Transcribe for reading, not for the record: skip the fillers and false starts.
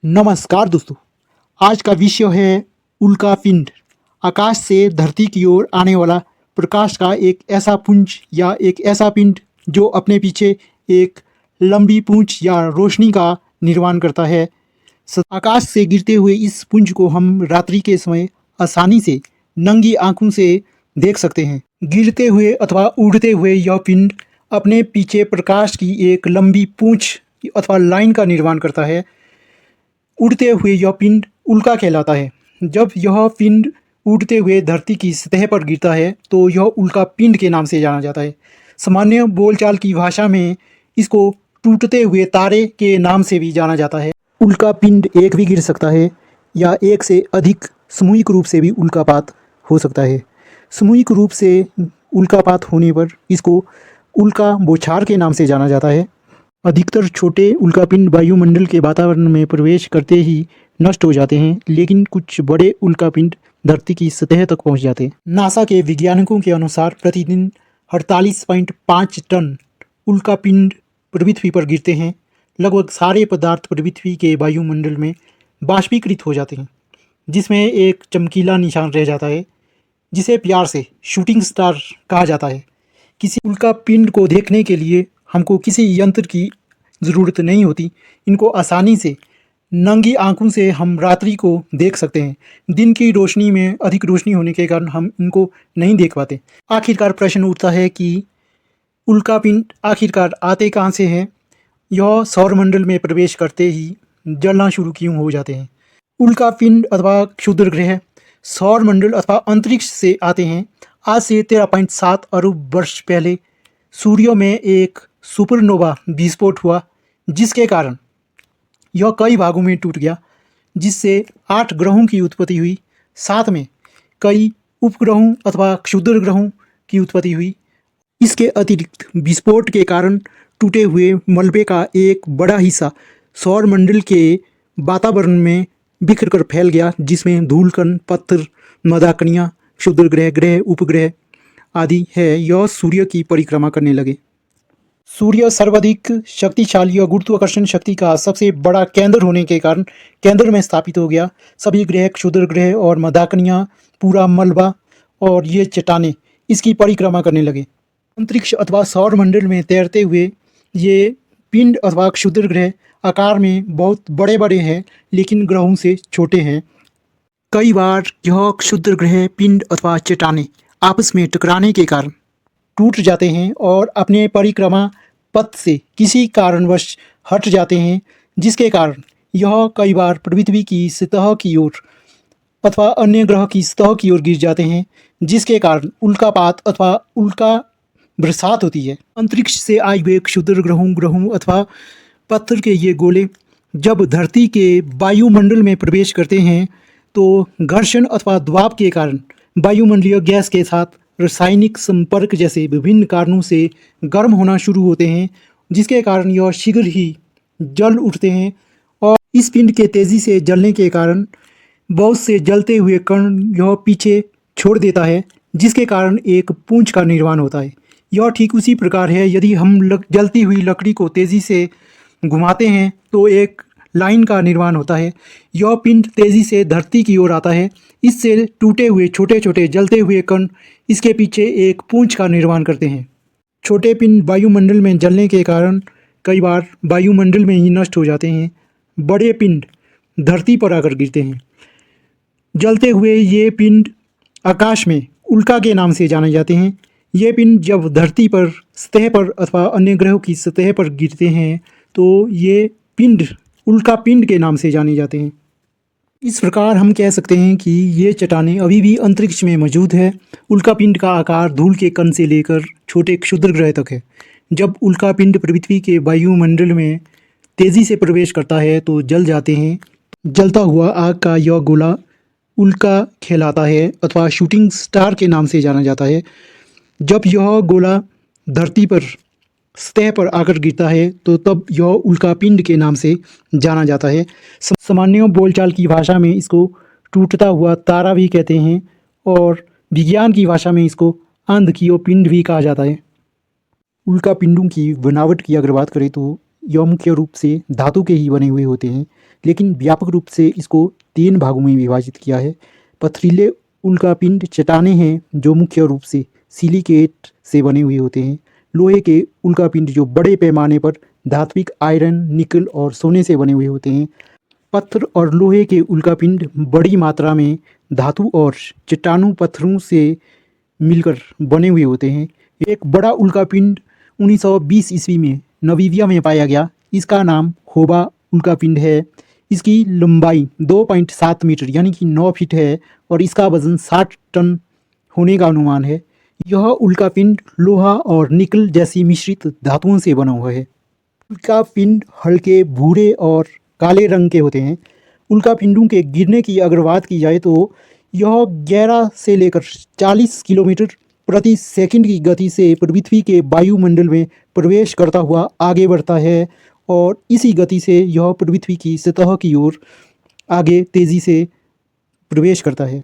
नमस्कार दोस्तों। आज का विषय है उल्का पिंड। आकाश से धरती की ओर आने वाला प्रकाश का एक ऐसा पुंज या एक ऐसा पिंड जो अपने पीछे एक लंबी पूंछ या रोशनी का निर्माण करता है। आकाश से गिरते हुए इस पुंज को हम रात्रि के समय आसानी से नंगी आंखों से देख सकते हैं। गिरते हुए अथवा उड़ते हुए यह पिंड अपने पीछे प्रकाश की एक लंबी पूंछ अथवा लाइन का निर्माण करता है। उड़ते हुए यह पिंड उल्का कहलाता है। जब यह पिंड उड़ते हुए धरती की सतह पर गिरता है तो यह उल्का पिंड के नाम से जाना जाता है। सामान्य बोलचाल की भाषा में इसको टूटते हुए तारे के नाम से भी जाना जाता है। उल्का पिंड एक भी गिर सकता है या एक से अधिक सामूहिक रूप से भी उल्कापात हो सकता है। सामूहिक रूप से उल्कापात होने पर इसको उल्का बौछार के नाम से जाना जाता है। अधिकतर छोटे उल्कापिंड वायुमंडल के वातावरण में प्रवेश करते ही नष्ट हो जाते हैं, लेकिन कुछ बड़े उल्कापिंड धरती की सतह तक पहुंच जाते हैं। नासा के वैज्ञानिकों के अनुसार प्रतिदिन 48.5 टन उल्कापिंड पृथ्वी पर गिरते हैं। लगभग सारे पदार्थ पृथ्वी के वायुमंडल में बाष्पीकृत हो जाते हैं, जिसमें एक चमकीला निशान रह जाता है जिसे प्यार से शूटिंग स्टार कहा जाता है। किसी उल्कापिंड को देखने के लिए हमको किसी यंत्र की ज़रूरत नहीं होती। इनको आसानी से नंगी आंखों से हम रात्रि को देख सकते हैं। दिन की रोशनी में अधिक रोशनी होने के कारण हम इनको नहीं देख पाते। आखिरकार प्रश्न उठता है कि उल्कापिंड आखिरकार आते कहाँ से हैं? यह सौरमंडल में प्रवेश करते ही जलना शुरू क्यों हो जाते हैं? उल्कापिंड अथवा क्षुद्र ग्रह सौरमंडल अथवा अंतरिक्ष से आते हैं। आज से 13.7 अरब वर्ष पहले सूर्य में एक सुपरनोवा विस्फोट हुआ, जिसके कारण यह कई भागों में टूट गया, जिससे 8 ग्रहों की उत्पत्ति हुई। साथ में कई उपग्रहों अथवा क्षुद्र ग्रहों की उत्पत्ति हुई। इसके अतिरिक्त विस्फोट के कारण टूटे हुए मलबे का एक बड़ा हिस्सा सौरमंडल के वातावरण में बिखर कर फैल गया, जिसमें धूलकण, पत्थर, मदाकणियाँ, क्षुद्र ग्रह, उपग्रह आदि है। यह सूर्य की परिक्रमा करने लगे। सूर्य सर्वाधिक शक्तिशाली और गुरुत्वाकर्षण शक्ति का सबसे बड़ा केंद्र होने के कारण केंद्र में स्थापित हो गया। सभी ग्रह, क्षुद्र ग्रह और मदाकणियाँ, पूरा मलबा और ये चट्टानें इसकी परिक्रमा करने लगे। अंतरिक्ष अथवा सौरमंडल में तैरते हुए ये पिंड अथवा क्षुद्र ग्रह आकार में बहुत बड़े बड़े हैं, लेकिन ग्रहों से छोटे हैं। कई बार यह क्षुद्र ग्रह, पिंड अथवा चट्टानें आपस में टकराने के कारण टूट जाते हैं और अपने परिक्रमा पथ से किसी कारणवश हट जाते हैं, जिसके कारण यह कई बार पृथ्वी की सतह की ओर अथवा अन्य ग्रह की सतह की ओर गिर जाते हैं, जिसके कारण उल्कापात अथवा उल्का बरसात होती है। अंतरिक्ष से आए हुए क्षुद्र ग्रहों अथवा पत्थर के ये गोले जब धरती के वायुमंडल में प्रवेश करते हैं तो घर्षण अथवा दबाव के कारण वायुमंडलीय गैस के साथ रासायनिक संपर्क जैसे विभिन्न कारणों से गर्म होना शुरू होते हैं, जिसके कारण यह शीघ्र ही जल उठते हैं। और इस पिंड के तेज़ी से जलने के कारण बहुत से जलते हुए कण यह पीछे छोड़ देता है, जिसके कारण एक पूंछ का निर्माण होता है। यह ठीक उसी प्रकार है, यदि हम जलती हुई लकड़ी को तेज़ी से घुमाते हैं तो एक लाइन का निर्माण होता है। यह पिंड तेज़ी से धरती की ओर आता है। इससे टूटे हुए छोटे छोटे जलते हुए कण इसके पीछे एक पूंछ का निर्माण करते हैं। छोटे पिंड वायुमंडल में जलने के कारण कई बार वायुमंडल में ही नष्ट हो जाते हैं। बड़े पिंड धरती पर आकर गिरते हैं। जलते हुए ये पिंड आकाश में उल्का के नाम से जाने जाते हैं। ये पिंड जब धरती पर सतह पर अथवा अन्य ग्रहों की सतह पर गिरते हैं तो ये पिंड उल्का पिंड के नाम से जाने जाते हैं। इस प्रकार हम कह सकते हैं कि ये चट्टानें अभी भी अंतरिक्ष में मौजूद है। उल्कापिंड का आकार धूल के कण से लेकर छोटे क्षुद्र ग्रह तक है। जब उल्कापिंड पृथ्वी के वायुमंडल में तेज़ी से प्रवेश करता है तो जल जाते हैं। जलता हुआ आग का यह गोला उल्का कहलाता है अथवा शूटिंग स्टार के नाम से जाना जाता है। जब यह गोला धरती पर सतह पर आकर गिरता है तो तब यह उल्कापिंड के नाम से जाना जाता है। सामान्य बोलचाल की भाषा में इसको टूटता हुआ तारा भी कहते हैं और विज्ञान की भाषा में इसको अंधकीय पिंड भी कहा जाता है। उल्कापिंडों की बनावट की अगर बात करें तो यह मुख्य रूप से धातु के ही बने हुए होते हैं, लेकिन व्यापक रूप से इसको 3 भागों में विभाजित किया है। पथरीले उल्कापिंड चट्टानें हैं जो मुख्य रूप से सिलिकेट से बने हुए होते हैं। लोहे के उल्कापिंड जो बड़े पैमाने पर धात्विक आयरन, निकल और सोने से बने हुए होते हैं। पत्थर और लोहे के उल्कापिंड बड़ी मात्रा में धातु और चट्टानों पत्थरों से मिलकर बने हुए होते हैं। एक बड़ा उल्कापिंड 1920 ईस्वी में नामीबिया में पाया गया। इसका नाम होबा उल्कापिंड है। इसकी लंबाई 2.7 मीटर यानी कि 9 फीट है और इसका वजन 60 टन होने का अनुमान है। यह उल्कापिंड लोहा और निकल जैसी मिश्रित धातुओं से बना हुआ है। उल्कापिंड हल्के भूरे और काले रंग के होते हैं। उल्कापिंडों के गिरने की अगर बात की जाए तो यह 11 से लेकर 40 किलोमीटर प्रति सेकंड की गति से पृथ्वी के वायुमंडल में प्रवेश करता हुआ आगे बढ़ता है और इसी गति से यह पृथ्वी की सतह की ओर आगे तेज़ी से प्रवेश करता है।